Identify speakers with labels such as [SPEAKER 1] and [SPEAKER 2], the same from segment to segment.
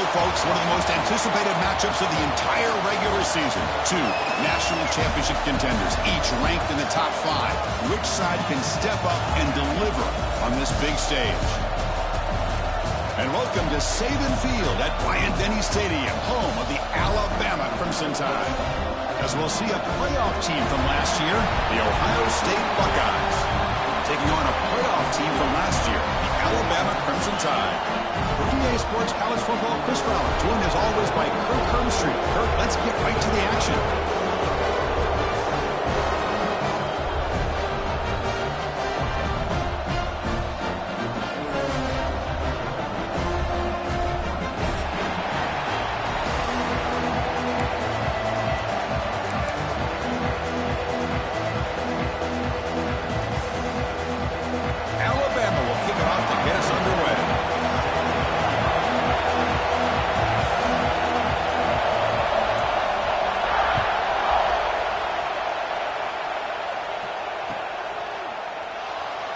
[SPEAKER 1] folks, one of the most anticipated matchups of the entire regular season. Two national championship contenders, each ranked in the top 5. Which side can step up and deliver on this big stage? And welcome to Saban Field at Bryant-Denny Stadium, home of the Alabama Crimson Tide. As we'll see a playoff team from last year, the Ohio State Buckeyes, taking on a playoff team from last year, the Alabama Crimson Tide. For EA Sports College Football, Chris Fowler, joined as always by Kirk Herbstreit. Kirk, let's get right to the action.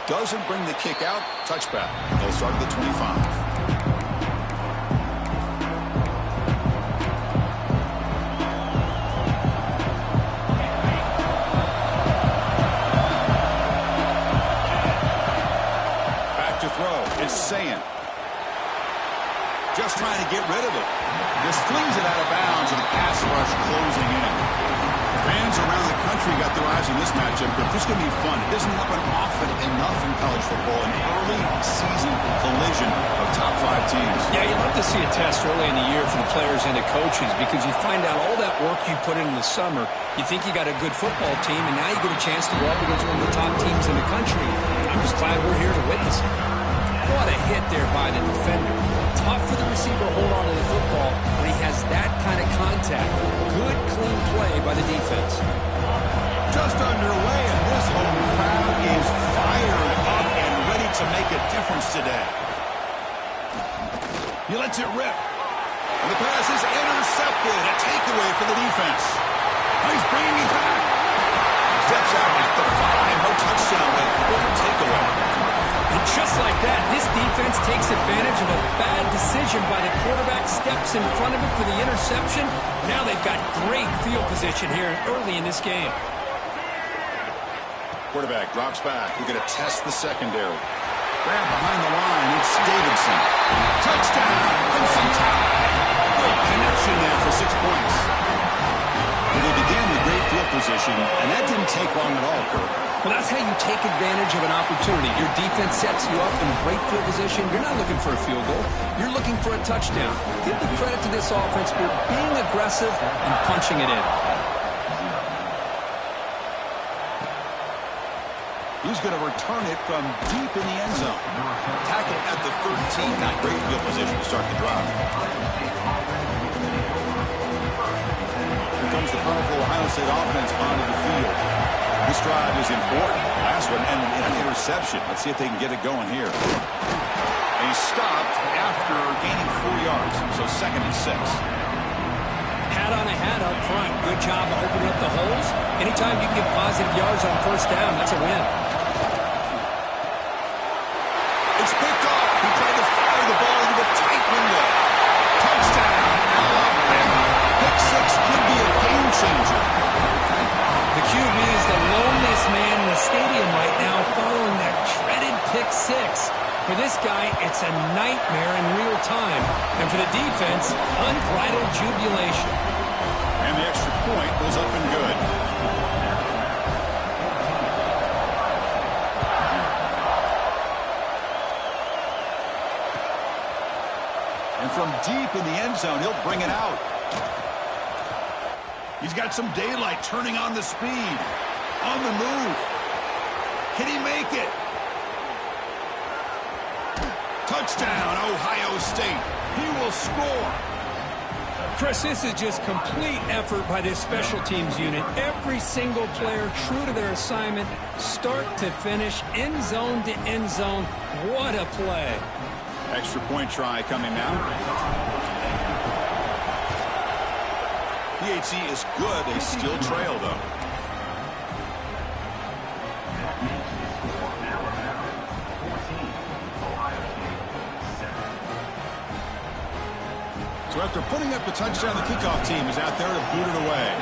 [SPEAKER 1] Doesn't bring the kick out. Touchback. They'll start at the 25. Back to throw. It's Sayin. Just trying to get rid of it. Just flings it out of bounds, and the pass rush closing in. Fans around the country got their eyes on this matchup, but this is going to be fun. It doesn't happen often enough in college football, an early season collision of top 5 teams. Yeah, you'd love to see a test early in the year for the players and the coaches because you find out all that work you put in the summer. You think you got a good football team, and now you get a chance to go up against one of the top teams in the country. I'm just glad we're here to witness it. What a hit there by the defender. Tough for the receiver to hold on to the football when he has that kind of contact. Good, clean play by the defense. Just underway, and this home crowd is fired up and ready to make a difference today. He lets it rip. And the pass is intercepted. A takeaway for the defense. Oh, he's bringing it back. Steps out at the 5. No touchdown, but good takeaway. And just like that, this defense takes advantage of a bad decision by the quarterback, steps in front of it for the interception. Now they've got great field position here early in this game. Quarterback drops back. We're going to test the secondary. Grab behind the line. It's Davidson. Touchdown, Crimson Tide. Good connection there for 6 points. And they began with great field position, and that didn't take long at all, Kirk. Well, that's how you take advantage of an opportunity. Your defense sets you up in great field position. You're not looking for a field goal. You're looking for a touchdown. Give the credit to this offense for being aggressive and punching it in. He's going to return it from deep in the end zone. Tackle at the 13. Not great field position to start the drive. Here comes the powerful Ohio State offense onto the field. This drive is important. Last one ended in an interception. Let's see if they can get it going here. And he stopped after gaining 4 yards, so 2nd and 6. Hat on a hat up front. Good job of opening up the holes. Anytime you can get positive yards on 1st down, that's a win. It's picked off. He tried to fire the ball into a tight window. Touchdown, Alabama. Pick 6 could be a game changer. The QB is the loneliest man in the stadium right now following that dreaded pick 6. For this guy, it's a nightmare in real time. And for the defense, unbridled jubilation. And the extra point was up and good. And from deep in the end zone, he'll bring it out. He's got some daylight, turning on the speed. On the move. Can he make it? Touchdown, Ohio State. He will score. Chris, this is just complete effort by this special teams unit. Every single player true to their assignment, start to finish, end zone to end zone. What a play. Extra point try coming now. PHC is good. They still trail, though. So after putting up the touchdown, the kickoff team is out there to boot it away.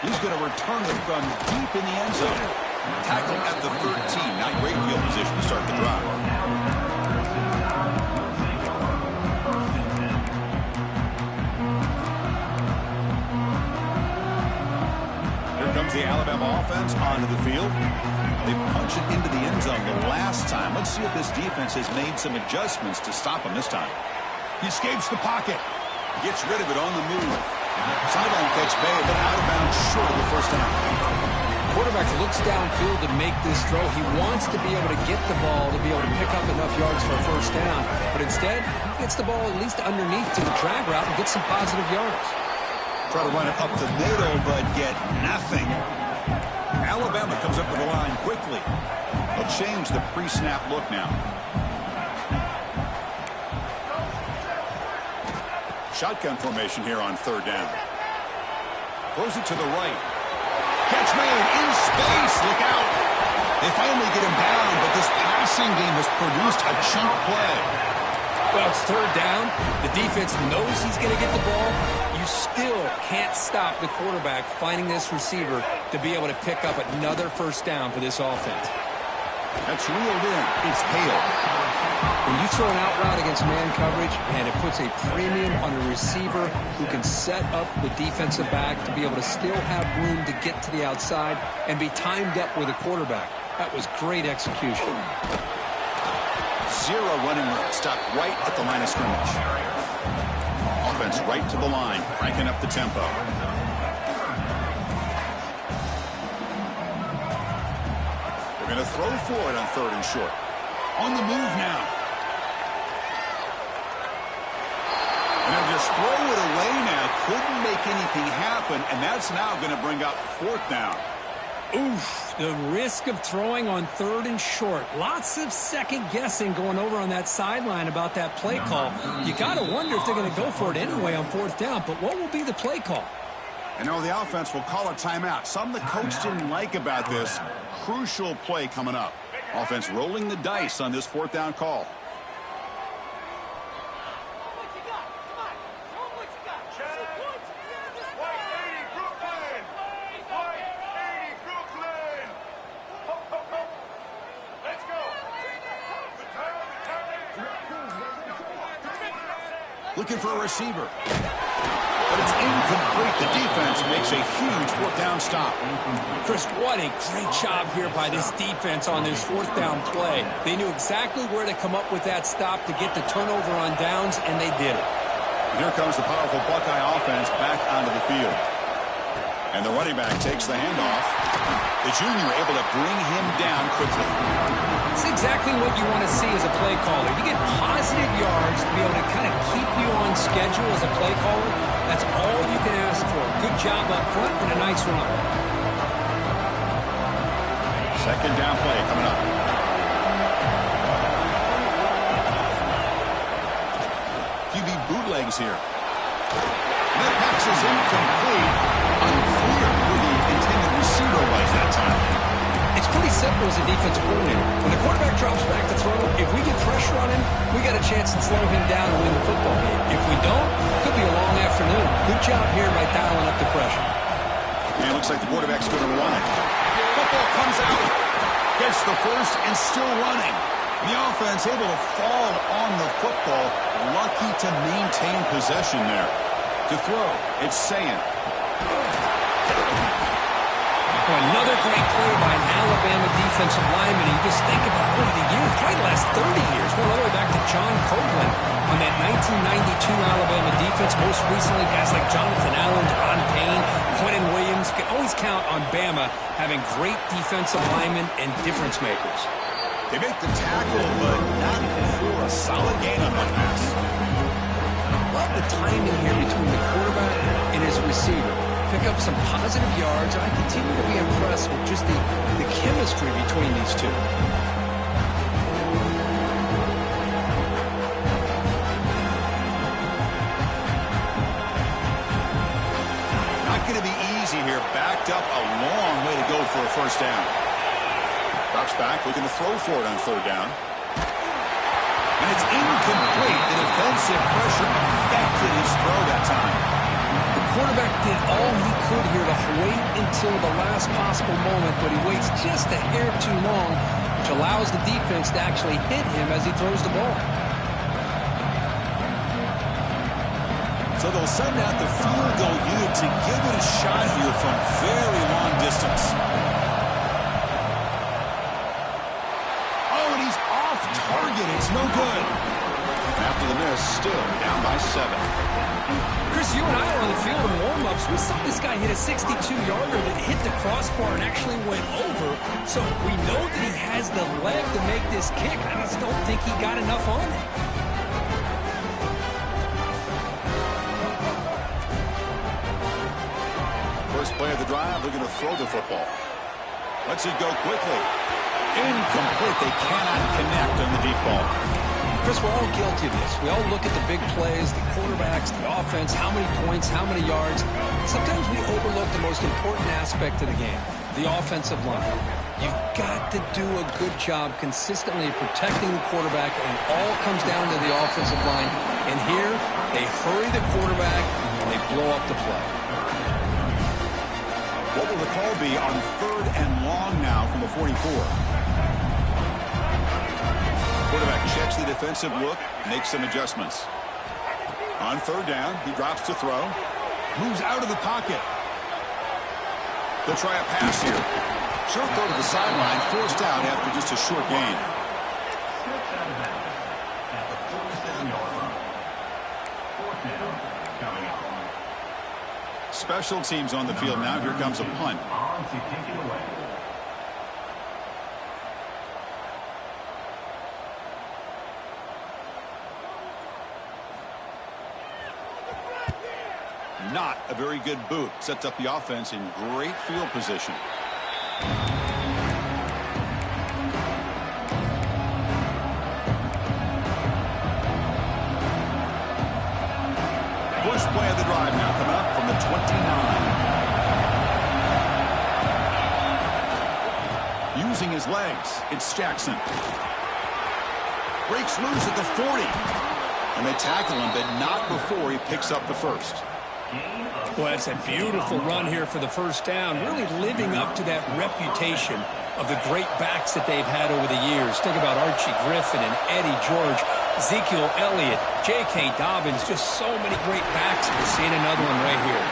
[SPEAKER 1] He's going to return it from deep in the end zone. Tackled at the 13. Not great field position to start the drive. The Alabama offense onto the field. They punch it into the end zone the last time. Let's see if this defense has made some adjustments to stop him this time. He escapes the pocket. Gets rid of it on the move. Sideline catch made, but out of bounds short of the first down.
[SPEAKER 2] Quarterback looks downfield to make this throw. He wants to be able to get the ball to be able to pick up enough yards for a first down. But instead, he gets the ball at least underneath to the drag route and gets some positive yards.
[SPEAKER 1] Try to run it up the middle, but get nothing. Alabama comes up to the line quickly. They'll change the pre-snap look now. Shotgun formation here on third down. Throws it to the right. Catch made in space. Look out. They finally get him down, but this passing game has produced a chunk play.
[SPEAKER 2] Well, it's third down. The defense knows he's going to get the ball. You still can't stop the quarterback finding this receiver to be able to pick up another first down for this offense.
[SPEAKER 1] That's reeled in. It's Hale.
[SPEAKER 2] When you throw an out route against man coverage, and it puts a premium on a receiver who can set up the defensive back to be able to still have room to get to the outside and be timed up with a quarterback. That was great execution.
[SPEAKER 1] Zero running room. Stopped right at the line of scrimmage. Offense right to the line, cranking up the tempo. They're going to throw for it on third and short. On the move now. And they'll just throw it away now. Couldn't make anything happen, and that's now going to bring up fourth down.
[SPEAKER 2] Oof, the risk of throwing on third and short. Lots of second guessing going over on that sideline about that play call. You got to wonder if they're going to go for it anyway on fourth down, but what will be the play call?
[SPEAKER 1] And now the offense will call a timeout. Something the coach didn't like about this. Crucial play coming up. Offense rolling the dice on this fourth down call. Looking for a receiver. But it's incomplete. The defense makes a huge fourth down stop.
[SPEAKER 2] Chris, what a great job here by this defense on this fourth down play. They knew exactly where to come up with that stop to get the turnover on downs, and they did it.
[SPEAKER 1] Here comes the powerful Buckeye offense back onto the field. And the running back takes the handoff. The junior able to bring him down quickly.
[SPEAKER 2] It's exactly what you want to see as a play caller. You get positive yards to be able to kind of keep you on schedule as a play caller. That's all you can ask for. Good job up front and a nice run.
[SPEAKER 1] Second down play coming up. QB bootlegs here. And that pass is incomplete. Unclear who the intended receiver was that time.
[SPEAKER 2] It's pretty simple as a defensive coordinator. When the quarterback drops back to throw, if we get pressure on him, we got a chance to slow him down and win the football game. If we don't, it could be a long afternoon. Good job here by dialing up the pressure.
[SPEAKER 1] And it looks like the quarterback's going to run it. Football comes out. Gets the first and still running. The offense able to fall on the football. Lucky to maintain possession there. To throw, it's Sayin.
[SPEAKER 2] Another great play by an Alabama defensive lineman. You just think about over the years, probably the last 30 years, going all the way back to John Copeland on that 1992 Alabama defense. Most recently, guys like Jonathan Allen, Ron Payne, Quentin Williams. Can always count on Bama having great defensive linemen and difference makers.
[SPEAKER 1] They make the tackle, but not for a solid gain on that pass.
[SPEAKER 2] Love the timing here between the quarterback and his receiver. Pick up some positive yards, and I continue to be impressed with just the chemistry between these two. Not
[SPEAKER 1] going to be easy here. Backed up a long way to go for a first down. Drops back, looking to throw for it on third down. And it's incomplete. The defensive pressure affected his throw that time.
[SPEAKER 2] The quarterback did all he could here to wait until the last possible moment, but he waits just a hair too long, which allows the defense to actually hit him as he throws the ball.
[SPEAKER 1] So they'll send out the field goal unit to give it a shot here from very long distance. Oh, and he's off target. It's no good. After the miss, still down by 7.
[SPEAKER 2] Chris, you and I were on the field in warm-ups. We saw this guy hit a 62-yarder that hit the crossbar and actually went over. So we know that he has the leg to make this kick. I just don't think he got enough on it.
[SPEAKER 1] First play of the drive, looking to throw the football. Lets it go quickly. Incomplete. They cannot connect on the deep ball.
[SPEAKER 2] Chris, we're all guilty of this. We all look at the big plays, the quarterbacks, the offense, how many points, how many yards. Sometimes we overlook the most important aspect of the game, the offensive line. You've got to do a good job consistently protecting the quarterback, and it all comes down to the offensive line. And here, they hurry the quarterback, and they blow up the play.
[SPEAKER 1] What will the call be on third and long now from the 44? Quarterback checks the defensive look, makes some adjustments. On third down, he drops to throw. Moves out of the pocket. They'll try a pass here. Short throw to the sideline, forced out after just a short gain. Special teams on the field now. Here comes a punt. Not a very good boot. Sets up the offense in great field position. Push play of the drive now coming up from the 29. Using his legs, it's Jackson. Breaks loose at the 40. And they tackle him, but not before he picks up the first.
[SPEAKER 2] Well, that's a beautiful run here for the first down, really living up to that reputation of the great backs that they've had over the years. Think about Archie Griffin and Eddie George, Ezekiel Elliott, J.K. Dobbins, just so many great backs. We're seeing another one right here.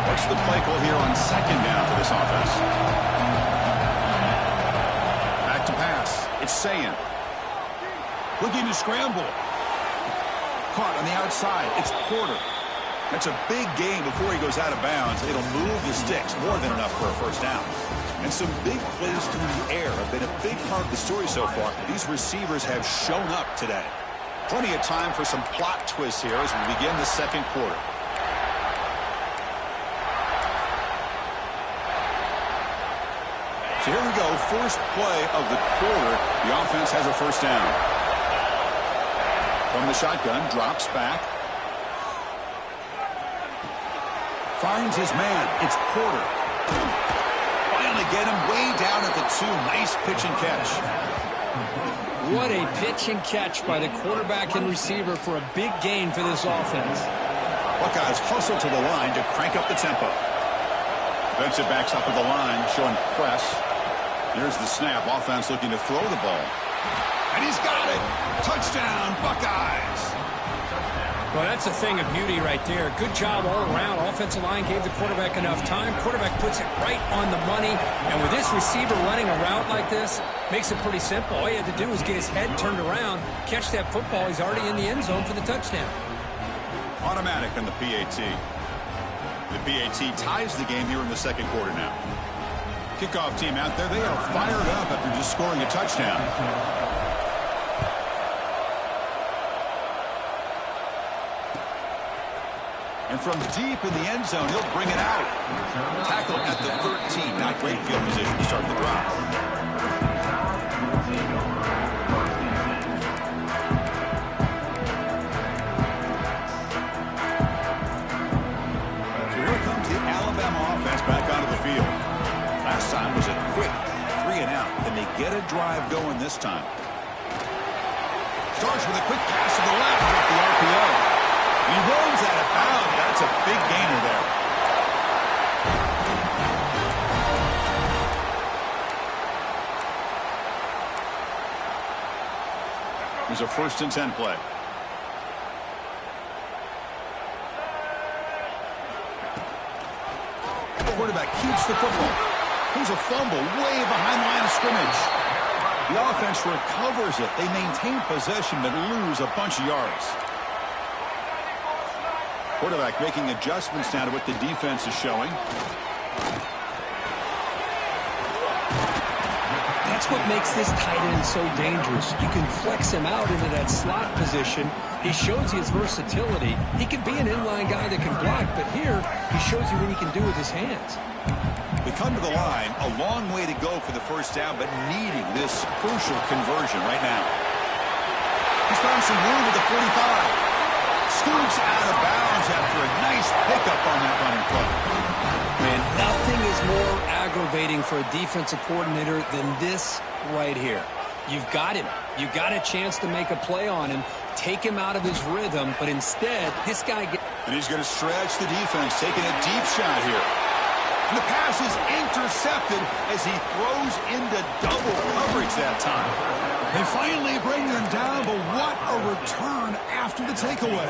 [SPEAKER 1] What's the play call here on second down for this offense? Back to pass. It's Sayan. Looking to scramble. Caught on the outside. It's Porter. That's a big gain before he goes out of bounds. It'll move the sticks. More than enough for a first down. And some big plays through the air have been a big part of the story so far. These receivers have shown up today. Plenty of time for some plot twists here as we begin the second quarter. So here we go, first play of the quarter. The offense has a first down. From the shotgun, drops back. Finds his man. It's Porter. Finally get him way down at the 2. Nice pitch and catch.
[SPEAKER 2] What a pitch and catch by the quarterback and receiver for a big gain for this offense.
[SPEAKER 1] Buckeyes hustle to the line to crank up the tempo. Defensive backs up at the line, showing press. Here's the snap. Offense looking to throw the ball. And he's got it. Touchdown, Buckeyes.
[SPEAKER 2] Well, that's a thing of beauty right there. Good job all around. Offensive line gave the quarterback enough time. Quarterback puts it right on the money. And with this receiver running a route like this, makes it pretty simple. All he had to do was get his head turned around, catch that football. He's already in the end zone for the touchdown.
[SPEAKER 1] Automatic on the PAT. The PAT ties the game here in the second quarter now. Kickoff team out there. They are fired up after just scoring a touchdown. And from deep in the end zone, he'll bring it out. Tackle at the 13. Not great field position to start the drive. quick 3 and out, and they get a drive going this time. Starts with a quick pass to the left off the RPO. He rolls out of bounds. That's a big gainer there. There's a 1st and 10 play. The quarterback keeps the football. Here's a fumble way behind the line of scrimmage. The offense recovers it. They maintain possession but lose a bunch of yards. Quarterback making adjustments now to what the defense is showing.
[SPEAKER 2] That's what makes this tight end so dangerous. You can flex him out into that slot position. He shows you his versatility. He can be an inline guy that can block, but here he shows you what he can do with his hands.
[SPEAKER 1] We come to the line, a long way to go for the 1st down, but needing this crucial conversion right now. He's found some room at the 45. Scoots out of bounds after a nice pickup on that running play.
[SPEAKER 2] Man, nothing is more aggravating for a defensive coordinator than this right here. You've got him. You've got a chance to make a play on him, take him out of his rhythm, but instead, this guy gets...
[SPEAKER 1] And he's going to stretch the defense, taking a deep shot here. And the pass is intercepted as he throws into double coverage that time. They finally bring them down, but what a return after the takeaway.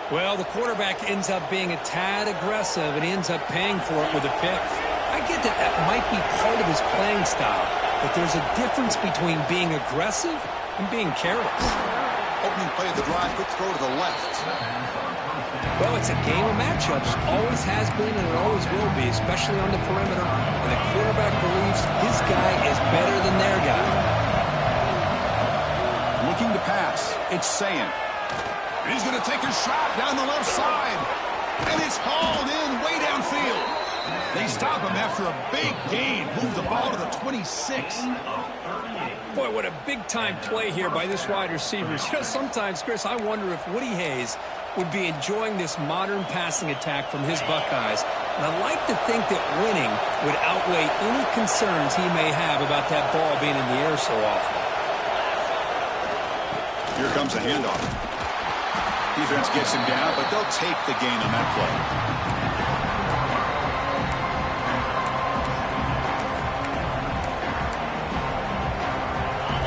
[SPEAKER 2] Well, the quarterback ends up being a tad aggressive, and he ends up paying for it with a pick. I get that that might be part of his playing style, but there's a difference between being aggressive and being careless.
[SPEAKER 1] Opening play of the drive, quick throw to the left.
[SPEAKER 2] Well, it's a game of matchups. Always has been and it always will be, especially on the perimeter. And the quarterback believes his guy is better than their guy.
[SPEAKER 1] Looking to pass. It's Sayin. He's going to take a shot down the left side. And it's hauled in way downfield. They stop him after a big gain. Move the ball to the 26.
[SPEAKER 2] Boy, what a big-time play here by this wide receiver. You know, sometimes, Chris, I wonder if Woody Hayes would be enjoying this modern passing attack from his Buckeyes. And I like to think that winning would outweigh any concerns he may have about that ball being in the air so often.
[SPEAKER 1] Here comes a handoff. Defense gets him down, but they'll take the gain on that play.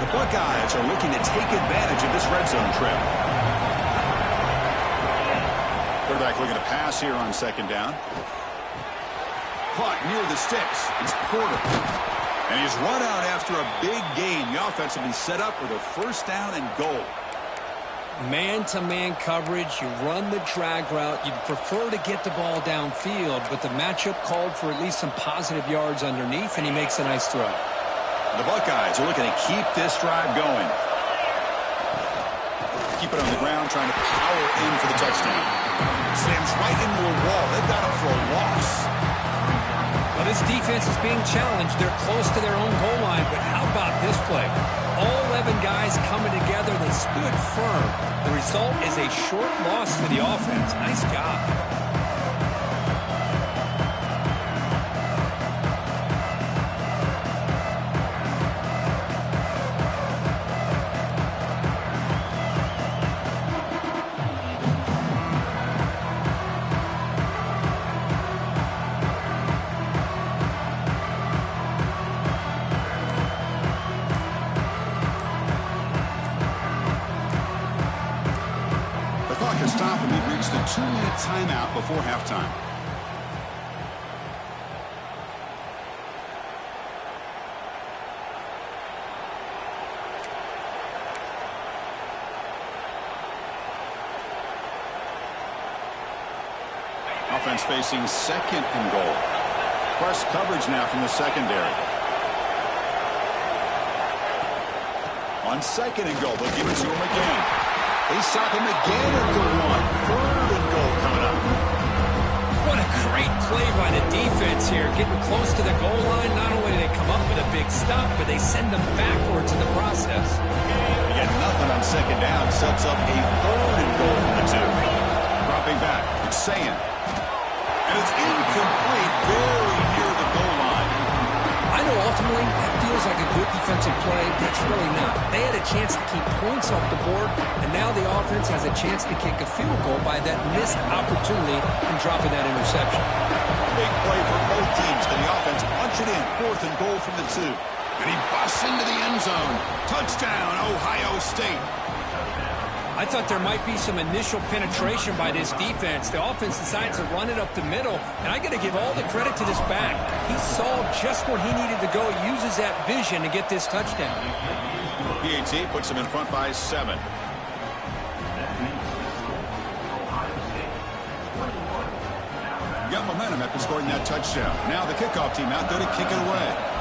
[SPEAKER 1] The Buckeyes are looking to take advantage of this red zone trip. Quarterback looking to pass here on 2nd down. Caught near the sticks. It's Porter. And he's run out after a big gain. The offense will be set up with a 1st down and goal.
[SPEAKER 2] Man-to-man coverage, you run the drag route. You'd prefer to get the ball downfield, but the matchup called for at least some positive yards underneath, and he makes a nice throw.
[SPEAKER 1] The Buckeyes are looking to keep this drive going. Keep it on the ground, trying to power in for the touchdown. Slams right into a wall. They've got him for a loss.
[SPEAKER 2] Well, this defense is being challenged. They're close to their own goal line, but how about this play? All 11 guys coming together. They stood firm. The result is a short loss for the offense. Nice job.
[SPEAKER 1] Stop, and we've reached the 2-minute timeout before halftime. Offense facing 2nd and goal. Press coverage now from the secondary. On 2nd and goal, they'll give it to him again. They stop him again at the 1. 3rd and goal coming up.
[SPEAKER 2] What a great play by the defense here. Getting close to the goal line. Not only do they come up with a big stop, but they send them backwards in the process.
[SPEAKER 1] You get nothing on 2nd down. Sets up a 3rd and goal from the 2. Dropping back. It's Sayin. And it's incomplete. Very near the goal line.
[SPEAKER 2] ultimately, that feels like a good defensive play, but it's really not. They had a chance to keep points off the board, and now the offense has a chance to kick a field goal by that missed opportunity from dropping that interception.
[SPEAKER 1] Big play for both teams. Can the offense punch it in? 4th and goal from the 2. And he busts into the end zone. Touchdown, Ohio State.
[SPEAKER 2] I thought there might be some initial penetration by this defense. The offense decides to run it up the middle, and I got to give all the credit to this back. He saw just where he needed to go, uses that vision to get this touchdown.
[SPEAKER 1] PAT puts him in front by 7. Got momentum after scoring that touchdown. Now the kickoff team out there to kick it away.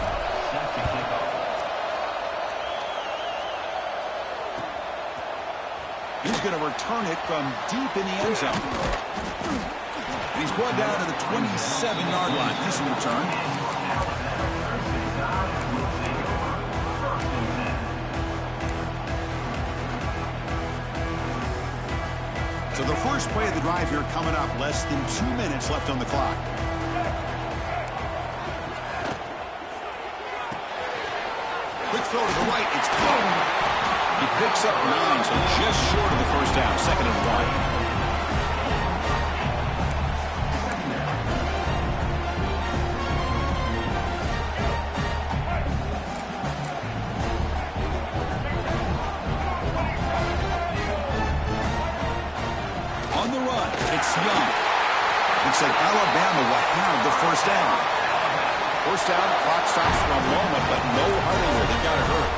[SPEAKER 1] He's going to return it from deep in the end zone. And he's brought down to the 27-yard line. Decent return. So the first play of the drive here coming up. Less than 2 minutes left on the clock. Quick throw to the right. It's caught. He picks up 9, so just short of the first down. 2nd and 1. On the run, it's Young. Looks like Alabama will have the first down. First down, clock stops for a moment, but no hurry here. They got it hurt.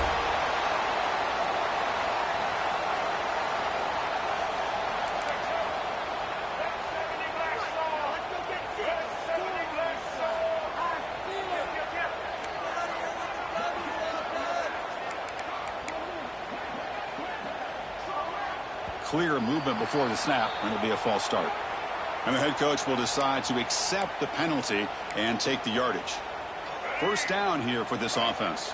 [SPEAKER 1] Clear movement before the snap, and it'll be a false start. And the head coach will decide to accept the penalty and take the yardage. First down here for this offense.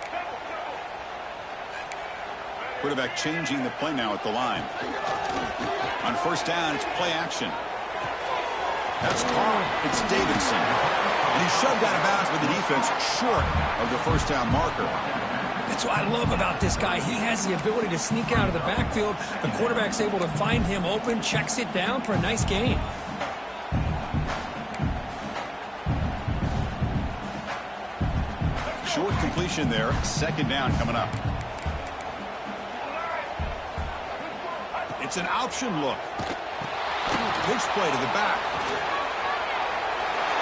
[SPEAKER 1] Quarterback changing the play now at the line. On first down, it's play action. That's caught. It's Davidson. And he's shoved out of bounds with the defense short of the first down marker.
[SPEAKER 2] That's what I love about this guy. He has the ability to sneak out of the backfield. The quarterback's able to find him open, checks it down for a nice gain.
[SPEAKER 1] Short completion there. 2nd down coming up. It's an option look. Pitch play to the back.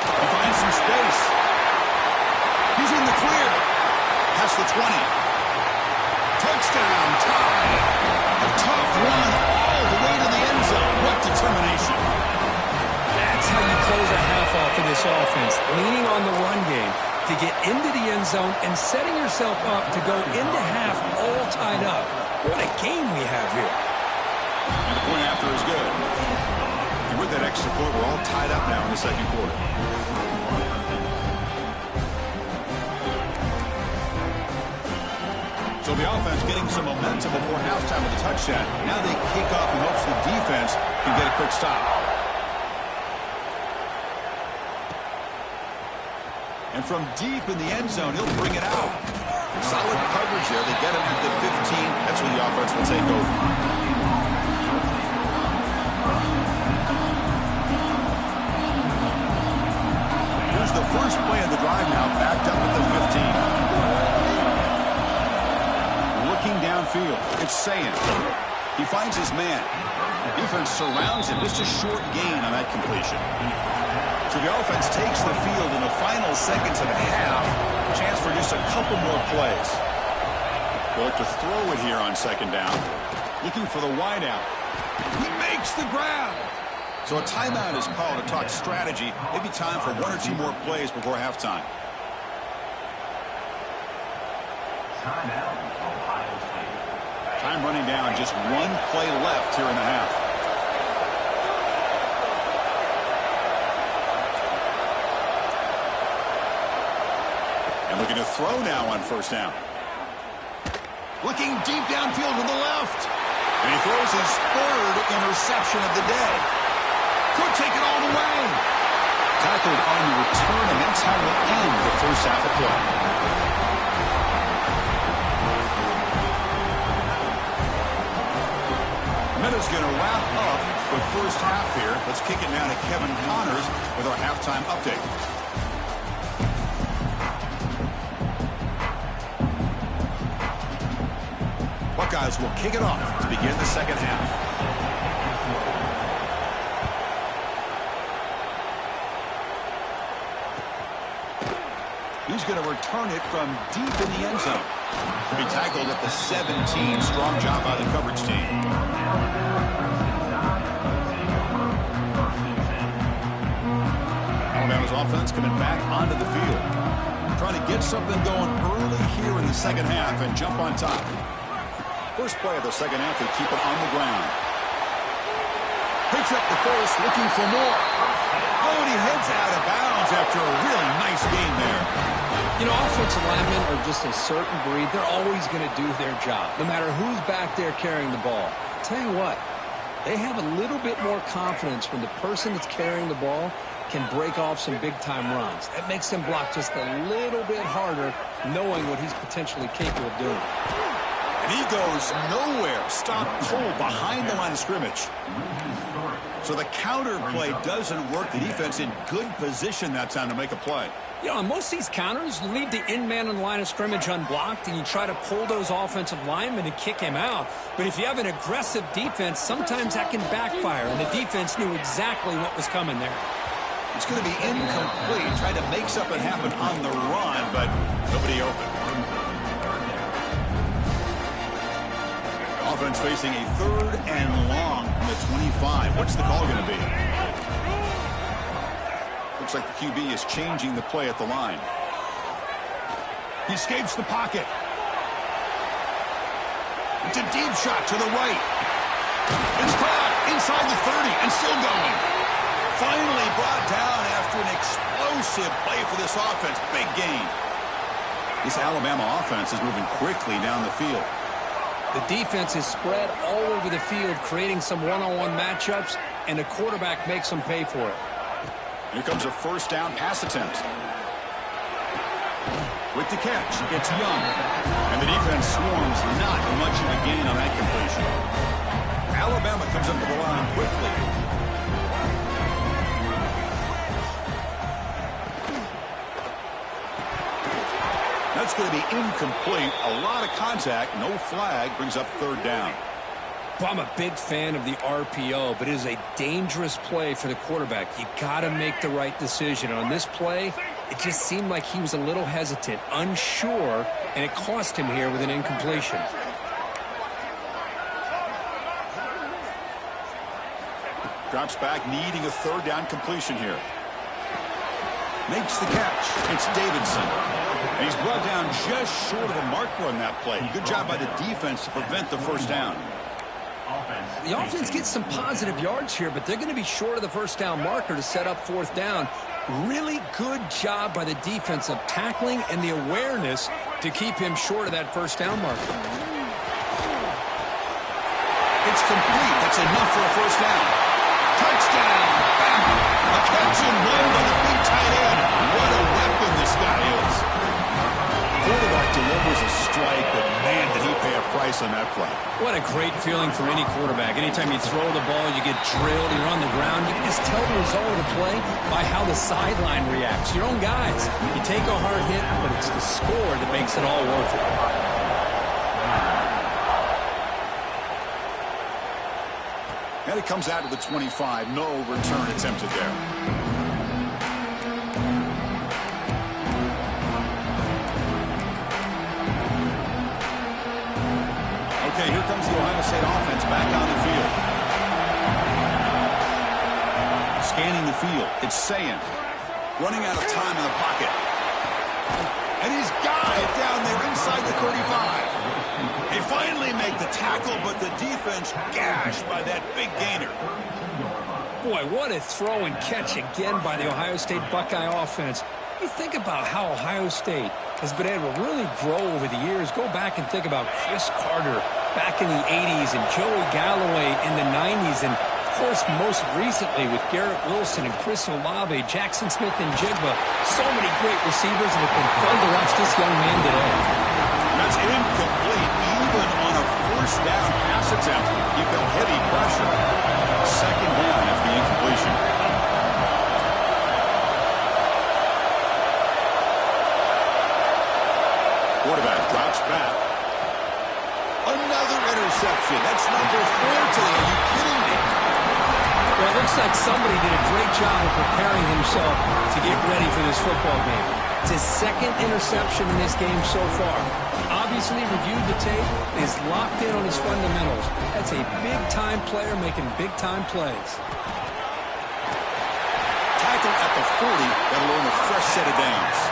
[SPEAKER 1] He finds some space. He's in the clear. Past the 20. Touchdown, tie. A tough run all the way to the end zone. What determination.
[SPEAKER 2] That's how you close a half off in this offense. Leaning on the run game to get into the end zone and setting yourself up to go into half all tied up. What a game we have here.
[SPEAKER 1] And the point after is good. And with that extra point, we're all tied up now in the 2nd quarter. So the offense getting some momentum before halftime with a touchdown. Now they kick off in hopes the defense can get a quick stop. And from deep in the end zone, he'll bring it out. Solid coverage there. They get him at the 15. That's when the offense will take over. Here's the first play of the drive now, backed up at the 15. Looking downfield, it's Sayan. He finds his man. Defense surrounds him. Just a short gain on that completion. So the offense takes the field in the final seconds of the half. Chance for just a couple more plays. They'll look to throw it here on 2nd down. Looking for the wideout. He makes the grab. So a timeout is called to talk strategy. Maybe time for 1 or 2 more plays before halftime. Time running down. Just 1 play left here in the half. And looking to throw now on first down. Looking deep downfield to the left. And he throws his 3rd interception of the day. Could take it all the way. Tackled on the return, and that's how we'll end the first half of play. is going to wrap up the first half here. Let's kick it now to Kevin Connors with our halftime update. Buckeyes will kick it off to begin the second half. He's going to return it from deep in the end zone. To be tackled at the 17. Strong job by the coverage team. Alabama's offense coming back onto the field. Trying to get something going early here in the second half and jump on top. First play of the second half, they keep it on the ground. Picks up the first, looking for more. Oh, and he heads out of bounds after a really nice game there.
[SPEAKER 2] You know, offensive linemen are just a certain breed. They're always going to do their job, no matter who's back there carrying the ball. I'll tell you what, they have a little bit more confidence when the person that's carrying the ball can break off some big-time runs. That makes them block just a little bit harder, knowing what he's potentially capable of doing.
[SPEAKER 1] And he goes nowhere. Stop cold behind the line of scrimmage. So the counter play doesn't work. The defense in good position that time to make a play.
[SPEAKER 2] You know, on most of these counters, you leave the in man on the line of scrimmage unblocked, and you try to pull those offensive linemen and kick him out. But if you have an aggressive defense, sometimes that can backfire, and the defense knew exactly what was coming there.
[SPEAKER 1] It's going to be incomplete. Tried to make something happen on the run, but nobody open. Offense facing a 3rd and long from the 25. What's the call going to be? Looks like the QB is changing the play at the line. He escapes the pocket. It's a deep shot to the right. It's caught inside the 30 and still going. Finally brought down after an explosive play for this offense. Big gain. This Alabama offense is moving quickly down the field.
[SPEAKER 2] The defense is spread all over the field, creating some one-on-one matchups, and the quarterback makes them pay for it.
[SPEAKER 1] Here comes a first down pass attempt. With the catch, it's Young. And the defense swarms not much of a gain on that completion. Alabama comes up to the line quickly. That's going to be incomplete. A lot of contact. No flag. Brings up 3rd down.
[SPEAKER 2] Well, I'm a big fan of the RPO, but it is a dangerous play for the quarterback. You got to make the right decision. On this play, it just seemed like he was a little hesitant, unsure, and it cost him here with an incompletion.
[SPEAKER 1] Drops back, needing a 3rd down completion here. Makes the catch. It's Davidson. And he's brought down just short of the marker on that play. Good job by the defense to prevent the first down.
[SPEAKER 2] The offense gets some positive yards here, but they're going to be short of the first down marker to set up 4th down. Really good job by the defense of tackling and the awareness to keep him short of that first down marker.
[SPEAKER 1] It's complete. That's enough for a first down. Touchdown. Bam. A catch and run by the big tight end. What a weapon this guy is. Quarterback delivers a strike, but man, did he pay a price on that play.
[SPEAKER 2] What a great feeling for any quarterback. Anytime you throw the ball, you get drilled, you're on the ground. You can just tell the result of the play by how the sideline reacts. Your own guys. You take a hard hit, but it's the score that makes it all worth it.
[SPEAKER 1] And it comes out of the 25. No return attempted there. Okay, here comes the Ohio State offense back on the field. Scanning the field. It's Sayin. Running out of time in the pocket. And he's got it down there inside the 35. They finally make the tackle, but the defense gashed by that big gainer.
[SPEAKER 2] Boy, what a throw and catch again by the Ohio State Buckeye offense. You think about how Ohio State has been able to really grow over the years. Go back and think about Chris Carter back in the 80s and Joey Galloway in the 90s. And, of course, most recently with Garrett Wilson and Chris Olave, Jackson Smith and Jigba. So many great receivers, and it's been fun to watch this young man today.
[SPEAKER 1] That's incomplete. even on a first down pass attempt, he felt heavy pressure. Second down after the incompletion. Quarterback drops back. Another interception. That's number 4 today. Are you kidding me?
[SPEAKER 2] Well, it looks like somebody did a great job of preparing himself to get ready for this football game. It's his second interception in this game so far. Obviously reviewed the tape, is locked in on his fundamentals. That's a big-time player making big-time plays.
[SPEAKER 1] Tackle at the 40. That'll earn a fresh set of downs.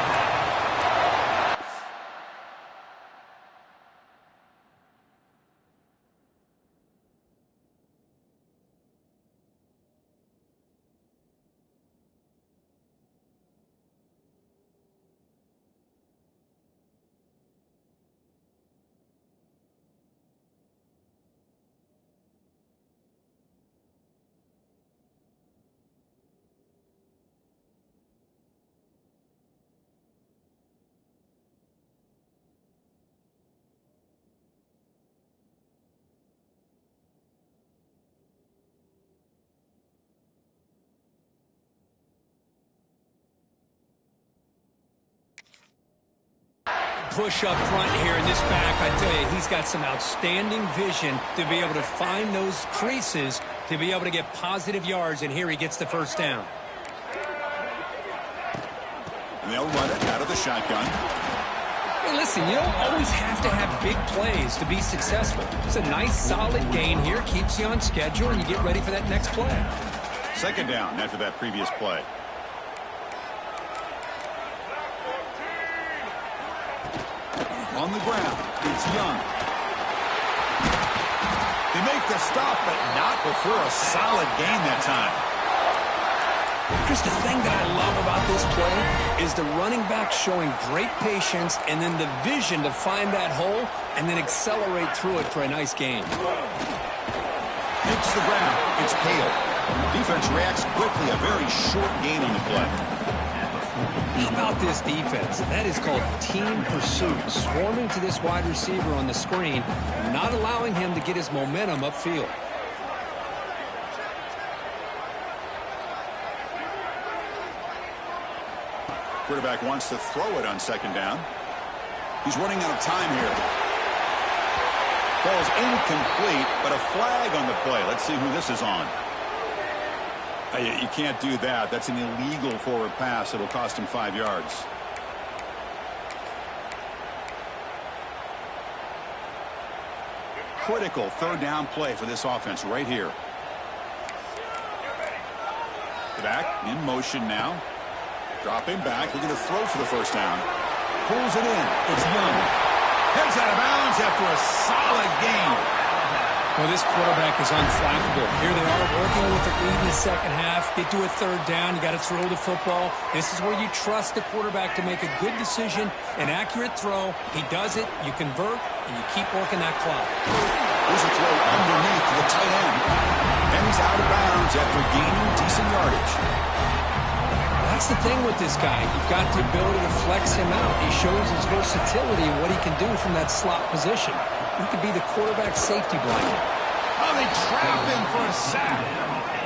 [SPEAKER 2] Push up front here in this back. I tell you, he's got some outstanding vision to be able to find those creases to be able to get positive yards, and here he gets the first down.
[SPEAKER 1] And they'll run it out of the shotgun.
[SPEAKER 2] Hey, listen, you don't always have to have big plays to be successful. It's a nice, solid gain here. Keeps you on schedule, and you get ready for that next play.
[SPEAKER 1] Second down after that previous play. On the ground, it's Young. They make the stop, but not before a solid gain that time.
[SPEAKER 2] Chris, the thing that I love about this play is the running back showing great patience and then the vision to find that hole and then accelerate through it for a nice gain.
[SPEAKER 1] Hits the ground. It's Hale. Defense reacts quickly. A very short gain on the play.
[SPEAKER 2] How about this defense? That is called team pursuit. Swarming to this wide receiver on the screen, not allowing him to get his momentum upfield.
[SPEAKER 1] Quarterback wants to throw it on second down. He's running out of time here. Falls incomplete, but a flag on the play. Let's see who this is on. You can't do that. That's an illegal forward pass. It'll cost him 5 yards. Critical third down play for this offense right here. Back in motion now. Dropping back. We're going to throw for the first down. Pulls it in. It's Young. Heads out of bounds after a solid gain.
[SPEAKER 2] Well, this quarterback is unflappable. Here they are working with the lead in the second half. Get to a third down. You got to throw the football. This is where you trust the quarterback to make a good decision, an accurate throw. He does it. You convert, and you keep working that clock.
[SPEAKER 1] There's a throw underneath to the tight end. And he's out of bounds after gaining decent yardage.
[SPEAKER 2] That's the thing with this guy. You've got the ability to flex him out. He shows his versatility and what he can do from that slot position. He could be the quarterback safety blanket.
[SPEAKER 1] Oh, they trap him for a sack.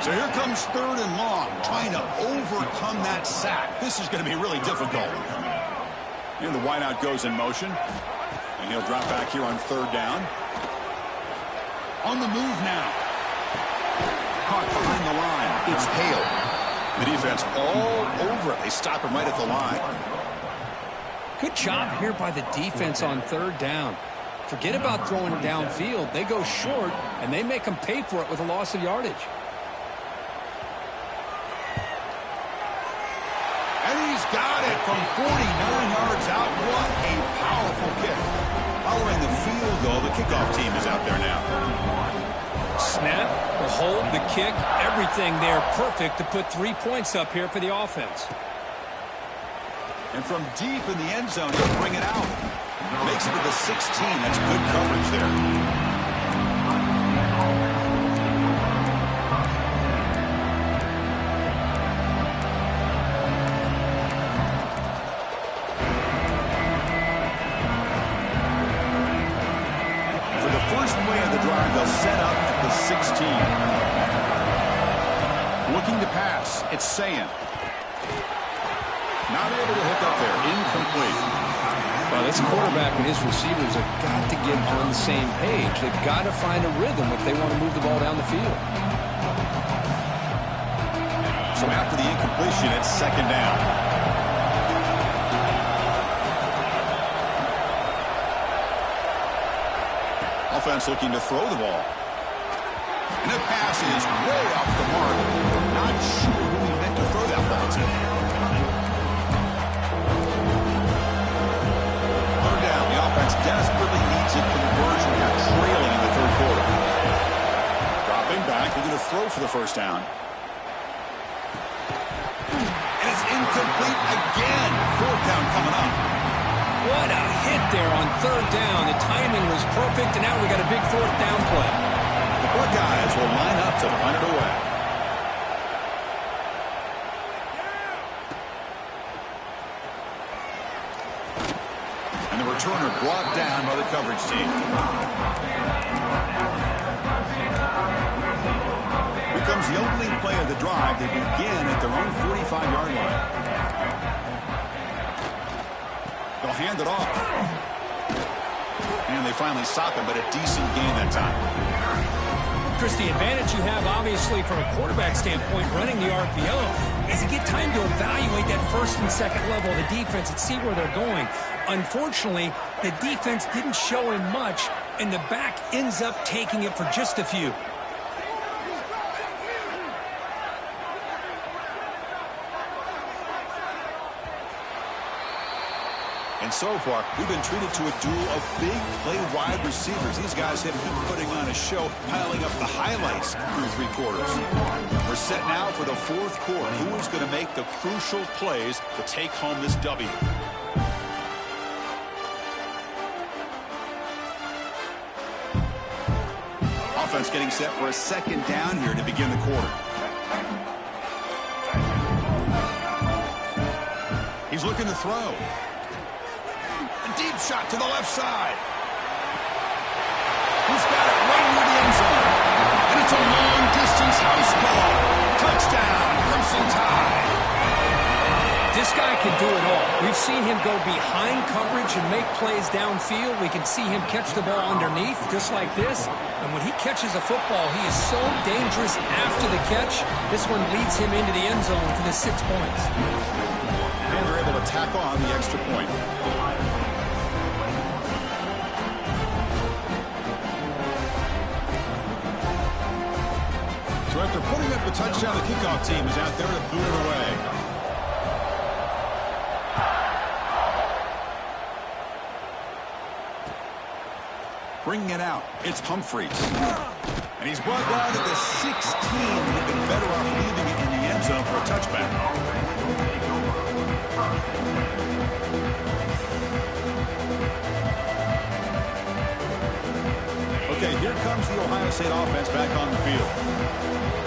[SPEAKER 1] So here comes third and long, trying to overcome that sack. This is going to be really difficult. And the wideout goes in motion. And he'll drop back here on third down. On the move now. Caught behind the line. It's Hale. The defense all over it. They stop him right at the line.
[SPEAKER 2] Good job here by the defense on third down. Forget about throwing downfield. They go short, and they make them pay for it with a loss of yardage.
[SPEAKER 1] And he's got it from 49 yards out. What a powerful kick. Following the field goal, the kickoff team is out there now.
[SPEAKER 2] Snap, the hold, the kick, everything there perfect to put 3 points up here for the offense.
[SPEAKER 1] And from deep in the end zone, he'll bring it out. Makes it to the 16. That's good coverage there. play of the drive, they'll set up at the 16. Looking to pass. It's Sayan. Not able to hook up there. Incomplete.
[SPEAKER 2] Well, this quarterback and his receivers have got to get on the same page. They've got to find a rhythm if they want to move the ball down the field.
[SPEAKER 1] So after the incompletion, it's second down. Offense looking to throw the ball. And the pass is way off the mark. Not sure who he meant to throw that ball to. Third down. The offense desperately needs a conversion. They're trailing in the third quarter. Dropping back. They're going to throw for the first down. And it's incomplete again. Fourth down coming up.
[SPEAKER 2] What a hit there on third down. The timing was perfect, and now we got a big fourth down play.
[SPEAKER 1] The Buckeyes will line up to punt it away. And the returner brought down by the coverage team. Here comes the opening play of the drive. They begin at their own 45-yard line. They'll hand it off. And they finally stop him, but a decent gain that time.
[SPEAKER 2] Chris, the advantage you have, obviously, from a quarterback standpoint, running the RPO, is to get time to evaluate that first and second level of the defense and see where they're going. Unfortunately, the defense didn't show him much, and the back ends up taking it for just a few.
[SPEAKER 1] And so far, we've been treated to a duel of big play wide receivers. These guys have been putting on a show, piling up the highlights through three quarters. We're set now for the fourth quarter. Who is going to make the crucial plays to take home this W? Offense getting set for a second down here to begin the quarter. He's looking to throw. Deep shot to the left side. He's got it right near the end zone. And it's a long-distance house call. Touchdown, Crimson Tide.
[SPEAKER 2] This guy can do it all. We've seen him go behind coverage and make plays downfield. We can see him catch the ball underneath, just like this. And when he catches a football, he is so dangerous after the catch. This one leads him into the end zone for the 6 points.
[SPEAKER 1] And they're able to tack on the extra point. So after putting up the touchdown, the kickoff team is out there to boot it away. Bringing it out, it's Humphreys. And he's brought down at the 16. He'd been better off leaving it in the end zone for a touchback. Okay, here comes the Ohio State offense back on the field.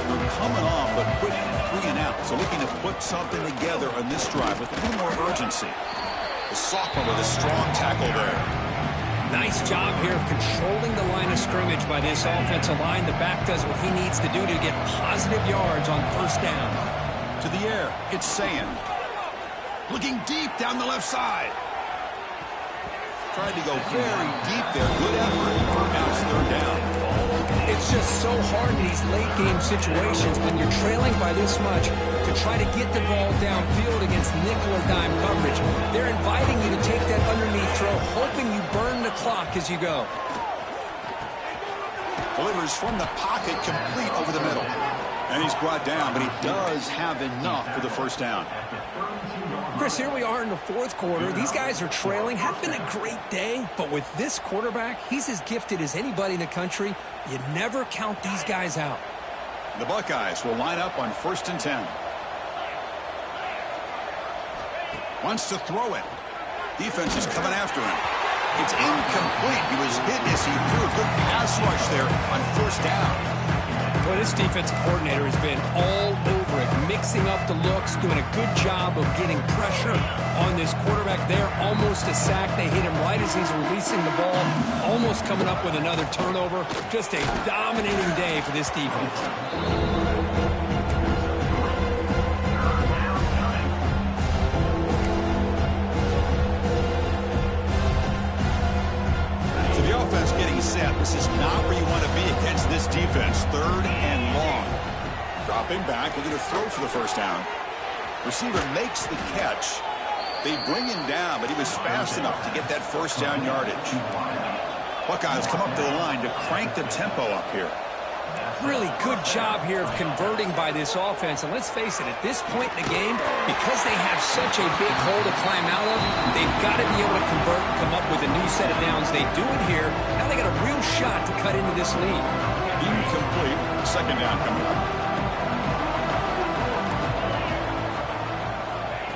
[SPEAKER 1] They're coming off a quick 3-and-out, so looking to put something together on this drive with a little more urgency. The sophomore with a strong tackle there.
[SPEAKER 2] Nice job here of controlling the line of scrimmage by this offensive line. The back does what he needs to do to get positive yards on first down.
[SPEAKER 1] To the air, it's Sayan. Looking deep down the left side. Tried to go very deep there. Good effort. Now it's third down.
[SPEAKER 2] It's just so hard in these late-game situations when you're trailing by this much to try to get the ball downfield against nickel or dime coverage. They're inviting you to take that underneath throw, hoping you burn the clock as you go.
[SPEAKER 1] Delivers from the pocket, complete over the middle. And he's brought down, but he does have enough for the first down.
[SPEAKER 2] Chris, here we are in the fourth quarter. These guys are trailing. Had been a great day, but with this quarterback, he's as gifted as anybody in the country. You never count these guys out.
[SPEAKER 1] The Buckeyes will line up on 1st and 10. Wants to throw it. Defense is coming after him. It's incomplete. He was hit as he threw a good pass rush there on first down.
[SPEAKER 2] Boy, this defensive coordinator has been all over it. mixing up the looks, doing a good job of getting pressure on this quarterback there. Almost a sack. They hit him right as he's releasing the ball, almost coming up with another turnover. Just a dominating day for this defense.
[SPEAKER 1] Offense getting set. This is not where you want to be against this defense. 3rd and long. Dropping back, looking to throw for the first down. Receiver makes the catch. They bring him down, but he was fast enough to get that first down yardage. Buckeyes come up to the line to crank the tempo up here.
[SPEAKER 2] Really good job here of converting by this offense. And let's face it, at this point in the game, because they have such a big hole to climb out of, they've got to be able to convert and come up with a new set of downs. They do it here. Now they got a real shot to cut into this lead.
[SPEAKER 1] Incomplete. Second down coming up.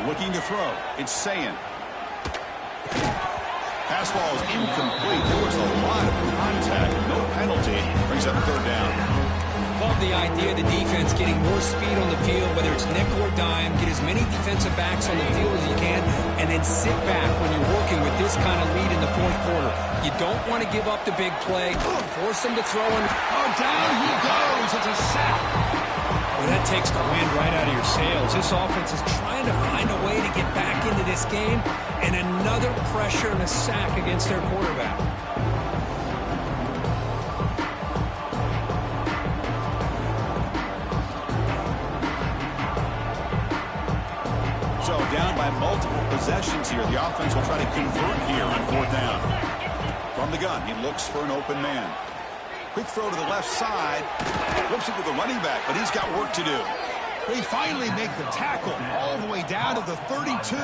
[SPEAKER 1] Looking to throw. It's Sayin. Pass ball is incomplete. There was a lot of contact. No penalty. Brings up 3rd down.
[SPEAKER 2] Love the idea of the defense getting more speed on the field, whether it's nickel or dime, get as many defensive backs on the field as you can, and then sit back when you're working with this kind of lead in the 4th quarter. You don't want to give up the big play. Force them to throw in.
[SPEAKER 1] Oh, down he goes. It's a sack.
[SPEAKER 2] Well, that takes the wind right out of your sails. This offense is trying to find a way to get back into this game, and another pressure and a sack against their quarterback.
[SPEAKER 1] So down by multiple possessions here. The offense will try to convert here on 4th down. From the gun, he looks for an open man. Quick throw to the left side. Flips it to the running back, but he's got work to do. They finally make the tackle all the way down to the 32.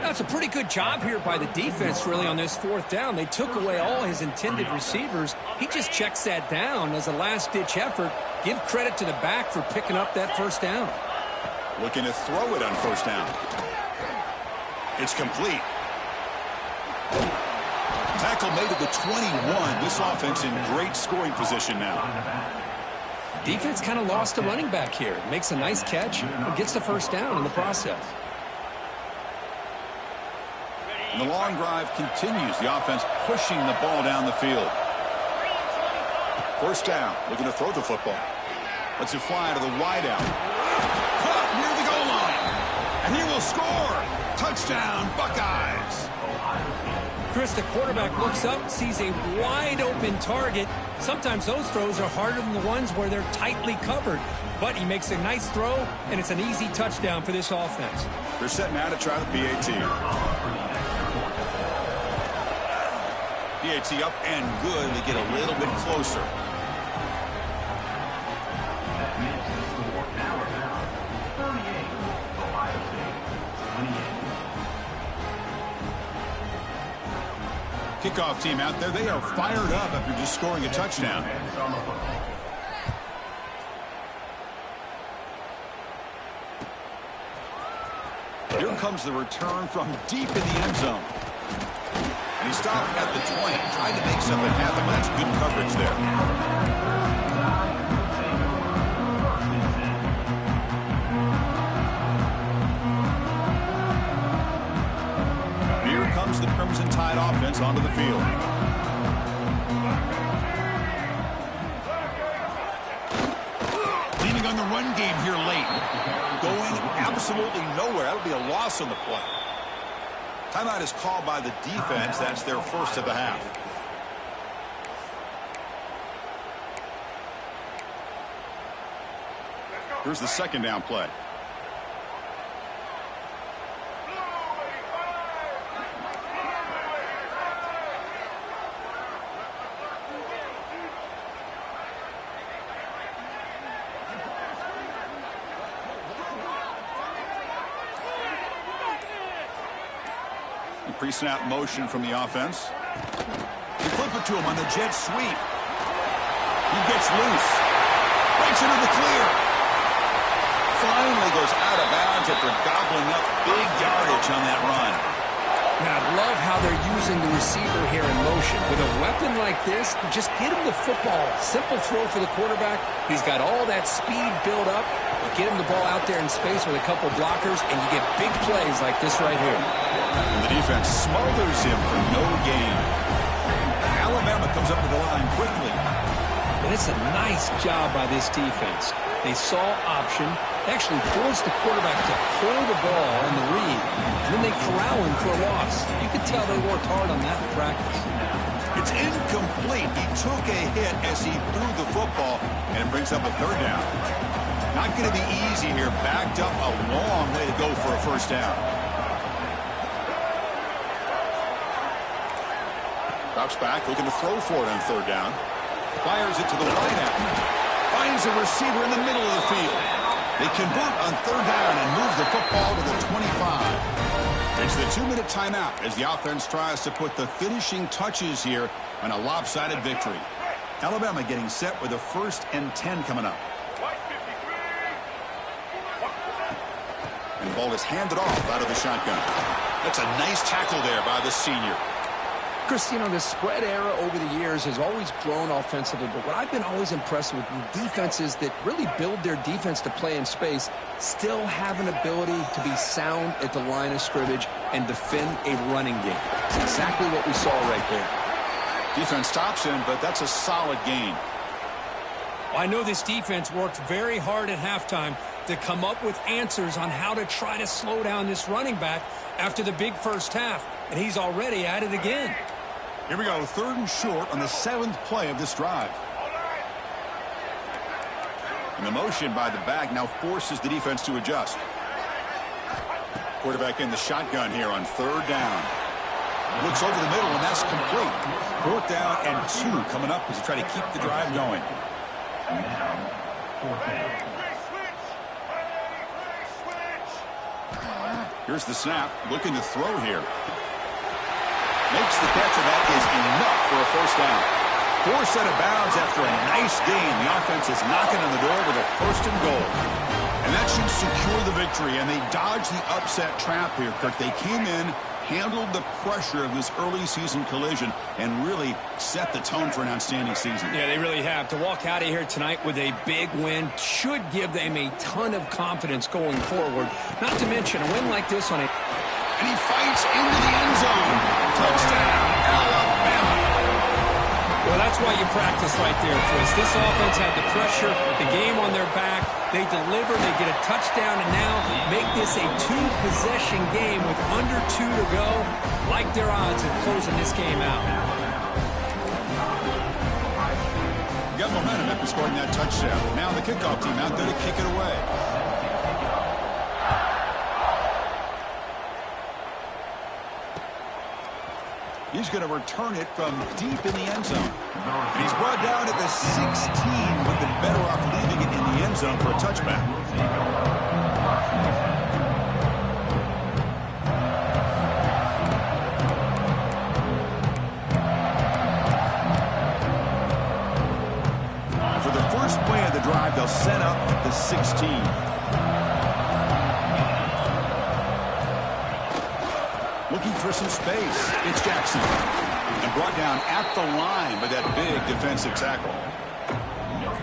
[SPEAKER 2] That's a pretty good job here by the defense, really, on this 4th down. They took away all his intended receivers. He just checks that down as a last-ditch effort. Give credit to the back for picking up that first down.
[SPEAKER 1] Looking to throw it on 1st down. It's complete. Tackle made at the 21. This offense in great scoring position now.
[SPEAKER 2] Defense kind of lost a running back here. Makes a nice catch and gets the first down in the process.
[SPEAKER 1] And the long drive continues. The offense pushing the ball down the field. First down. Looking to throw the football. Lets it fly to the wideout. Caught near the goal line. And he will score. Touchdown, Buckeyes.
[SPEAKER 2] Chris, the quarterback looks up, sees a wide-open target. Sometimes those throws are harder than the ones where they're tightly covered. But he makes a nice throw, and it's an easy touchdown for this offense.
[SPEAKER 1] They're set now to try the PAT. PAT up and good. They get a little bit closer. Kickoff team out there. They are fired up after just scoring a touchdown. Here comes the return from deep in the end zone. And he stopped at the 20, trying to make something happen. That's good coverage there. The Crimson Tide offense onto the field. Leaning on the run game here late. Going absolutely nowhere. That'll be a loss on the play. Timeout is called by the defense. That's their first of the half. Here's the second down play. Pre-snap motion from the offense. They flip it to him on the jet sweep. He gets loose. Breaks into the clear. Finally goes out of bounds after gobbling up big yardage on that run.
[SPEAKER 2] Now, I love how they're using the receiver here in motion. With a weapon like this, just get him the football. Simple throw for the quarterback. He's got all that speed built up. You get him the ball out there in space with a couple blockers, and you get big plays like this right here.
[SPEAKER 1] And the defense smothers him for no gain. Alabama comes up to the line quickly.
[SPEAKER 2] And it's a nice job by this defense. They saw option. They actually forced the quarterback to hold the ball on the read, and then they corral him for a loss. You could tell they worked hard on that in practice.
[SPEAKER 1] It's incomplete. He took a hit as he threw the football, and it brings up a third down. Not going to be easy here. Backed up a long way to go for a first down. Drops back, looking to throw for it on third down. Fires it to the wideout. Finds a receiver in the middle of the field. They convert on third down and move the football to the 25. It's the 2-minute timeout as the offense tries to put the finishing touches here on a lopsided victory. Alabama getting set with a 1st and 10 coming up. And the ball is handed off out of the shotgun. That's a nice tackle there by the senior.
[SPEAKER 2] Chris, you know, the spread era over the years has always grown offensively, but what I've been always impressed with defenses that really build their defense to play in space still have an ability to be sound at the line of scrimmage and defend a running game. It's exactly what we saw right there.
[SPEAKER 1] Defense stops him, but that's a solid gain.
[SPEAKER 2] I know this defense worked very hard at halftime to come up with answers on how to try to slow down this running back after the big first half, and he's already at it again.
[SPEAKER 1] Here we go, 3rd and short on the 7th play of this drive. And the motion by the back now forces the defense to adjust. Quarterback in the shotgun here on 3rd down. Looks over the middle, and that's complete. 4th down and 2 coming up as they try to keep the drive going. Here's the snap, looking to throw here. Makes the catch, and that is enough for a first down. 4 set of bounds after a nice gain. The offense is knocking on the door with a 1st and goal. And that should secure the victory, and they dodged the upset trap here, Kirk. They came in, handled the pressure of this early season collision, and really set the tone for an outstanding season.
[SPEAKER 2] Yeah, they really have. To walk out of here tonight with a big win should give them a ton of confidence going forward. Not to mention a win like this on a...
[SPEAKER 1] And he fights into the end zone. Touchdown, Alabama.
[SPEAKER 2] Well, that's why you practice right there, Chris. This offense had the pressure, the game on their back. They deliver, they get a touchdown, and now make this a 2-possession game with under 2 to go. Like their odds of closing this game out.
[SPEAKER 1] You got momentum after scoring that touchdown. Now the kickoff team out there to kick it away. He's going to return it from deep in the end zone. And he's brought down at the 16. Would have been better off leaving it in the end zone for a touchback. For the first play of the drive, they'll set up at the 16. Looking for some space. It's Jackson. And brought down at the line by that big defensive tackle.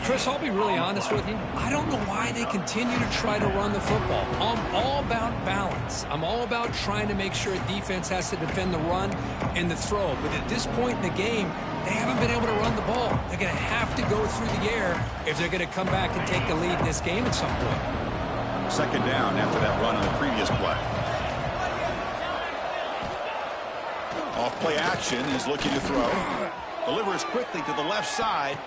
[SPEAKER 2] Chris, I'll be really honest with you. I don't know why they continue to try to run the football. I'm all about balance. I'm all about trying to make sure a defense has to defend the run and the throw. But at this point in the game, they haven't been able to run the ball. They're going to have to go through the air if they're going to come back and take the lead in this game at some point.
[SPEAKER 1] 2nd down after that run on the previous play. Off-play action is looking to throw. Delivers quickly to the left side.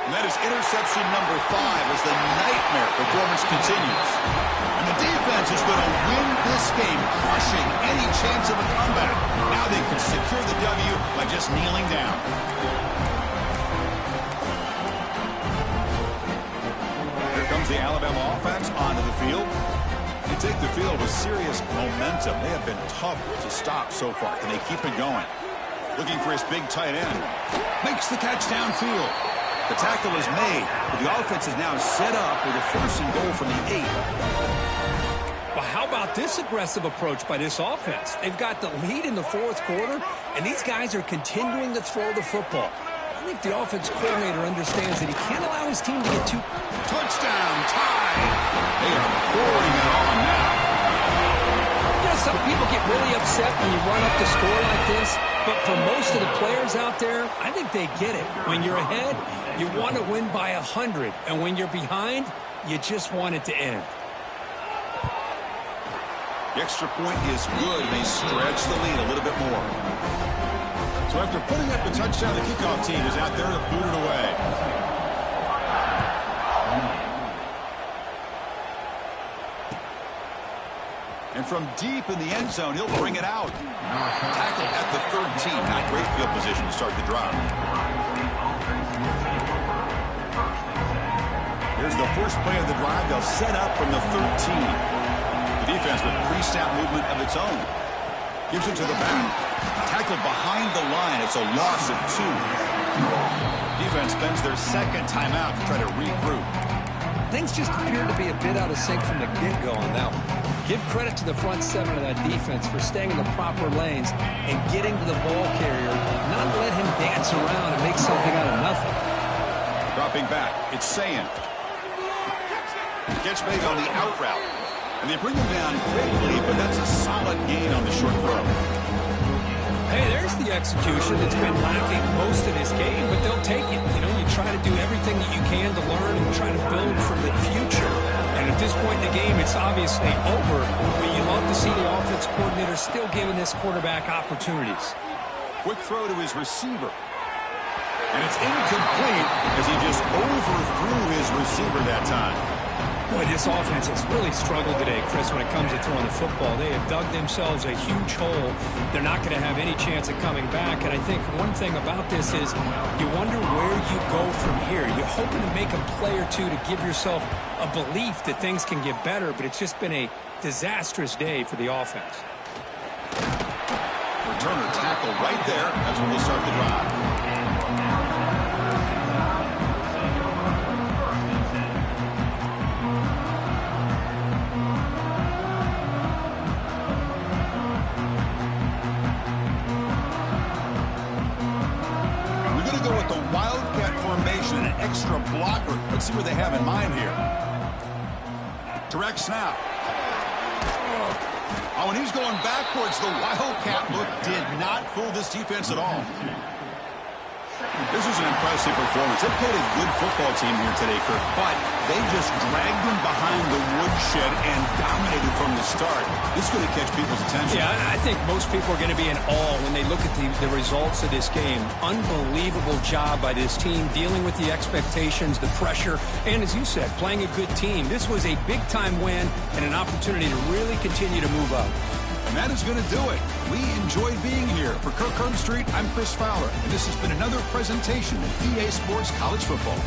[SPEAKER 1] And that is interception number 5 as the nightmare performance continues. And the defense is going to win this game, crushing any chance of a comeback. Now they can secure the W by just kneeling down. Here comes the Alabama offense onto the field. They take the field with serious momentum. They have been tough to stop so far. Can they keep it going? Looking for his big tight end. Makes the catch downfield. The tackle is made, but the offense is now set up with a 1st and goal from the 8.
[SPEAKER 2] Well, how about this aggressive approach by this offense? They've got the lead in the 4th quarter, and these guys are continuing to throw the football. I think the offense coordinator understands that he can't allow his team to get too...
[SPEAKER 1] Touchdown, tie! They are pouring it on now.
[SPEAKER 2] Some people get really upset when you run up the score like this, but for most of the players out there, I think they get it. When you're ahead, you want to win by 100, and when you're behind, you just want it to end.
[SPEAKER 1] The extra point is good. They stretch the lead a little bit more. So after putting up the touchdown, the kickoff team is out there to boot it away. And from deep in the end zone, he'll bring it out. Tackle at the 13. Not great field position to start the drive. Here's the first play of the drive. They'll set up from the 13. The defense with pre-snap movement of its own. Gives it to the back. Tackle behind the line. It's a loss of 2. Defense spends their second timeout to try to regroup.
[SPEAKER 2] Things just appeared to be a bit out of sync from the get-go on that one. Give credit to the front seven of that defense for staying in the proper lanes and getting to the ball carrier, not let him dance around and make something out of nothing.
[SPEAKER 1] Dropping back, it's Sayin. Gets made on the out route. And they bring him down quickly, but that's a solid gain on the short throw.
[SPEAKER 2] Hey, there's the execution that's been lacking most of this game, but they'll take it. You know, you try to do everything that you can to learn and try to build for the future. And at this point in the game, it's obviously over, but you love to see the offense coordinator still giving this quarterback opportunities.
[SPEAKER 1] Quick throw to his receiver. And it's incomplete as he just overthrew his receiver that time.
[SPEAKER 2] Boy, this offense has really struggled today, Chris, when it comes to throwing the football. They have dug themselves a huge hole. They're not going to have any chance of coming back. And I think one thing about this is you wonder where you go from here. You're hoping to make a play or two to give yourself a belief that things can get better, but it's just been a disastrous day for the offense.
[SPEAKER 1] Returner tackle right there. That's when they'll start the drive. Extra blocker. Let's see what they have in mind here. Direct snap. Oh, and he's going backwards. The Wildcat look did not fool this defense at all. This is an impressive performance. They played a good football team here today, Kirk, but they just dragged them behind the woodshed and dominated from the start. This is going to catch people's attention.
[SPEAKER 2] Yeah, I think most people are going to be in awe when they look at the results of this game. Unbelievable job by this team, dealing with the expectations, the pressure, and as you said, playing a good team. This was a big-time win and an opportunity to really continue to move up.
[SPEAKER 1] And that is going to do it. We enjoyed being here. For Kirk Herbstreit, I'm Chris Fowler, and this has been another presentation of EA Sports College Football.